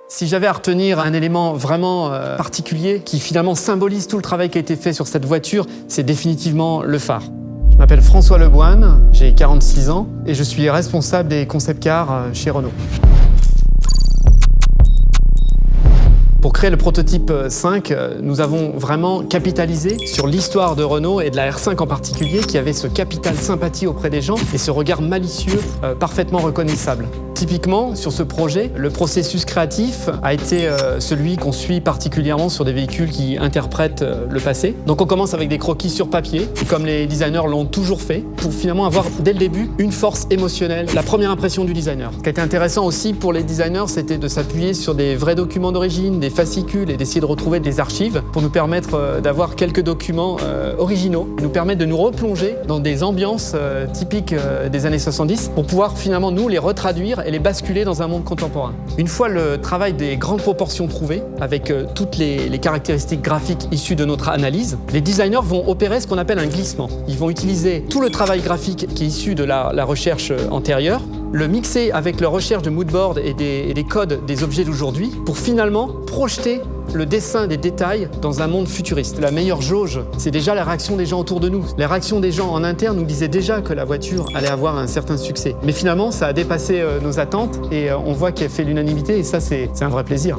Si j'avais à retenir un élément vraiment particulier qui finalement symbolise tout le travail qui a été fait sur cette voiture, c'est définitivement le phare. Je m'appelle François Leboine, j'ai 46 ans et je suis responsable des concept cars chez Renault. Pour créer le prototype 5, nous avons vraiment capitalisé sur l'histoire de Renault et de la R5 en particulier, qui avait ce capital sympathie auprès des gens et ce regard malicieux parfaitement reconnaissable. Typiquement, sur ce projet, le processus créatif a été celui qu'on suit particulièrement sur des véhicules qui interprètent le passé. Donc on commence avec des croquis sur papier, comme les designers l'ont toujours fait, pour finalement avoir dès le début une force émotionnelle, la première impression du designer. Ce qui a été intéressant aussi pour les designers, c'était de s'appuyer sur des vrais documents d'origine, des fascicules et d'essayer de retrouver des archives pour nous permettre d'avoir quelques documents originaux, nous permettre de nous replonger dans des ambiances typiques des années 70 pour pouvoir finalement nous les retraduire et les basculer dans un monde contemporain. Une fois le travail des grandes proportions trouvé, avec toutes les caractéristiques graphiques issues de notre analyse, les designers vont opérer ce qu'on appelle un glissement. Ils vont utiliser tout le travail graphique qui est issu de la recherche antérieure, le mixer avec leur recherche de moodboard et des codes des objets d'aujourd'hui pour finalement projeter le dessin des détails dans un monde futuriste. La meilleure jauge, c'est déjà la réaction des gens autour de nous. Les réactions des gens en interne nous disaient déjà que la voiture allait avoir un certain succès. Mais finalement, ça a dépassé nos attentes et on voit qu'elle fait l'unanimité et ça, c'est un vrai plaisir.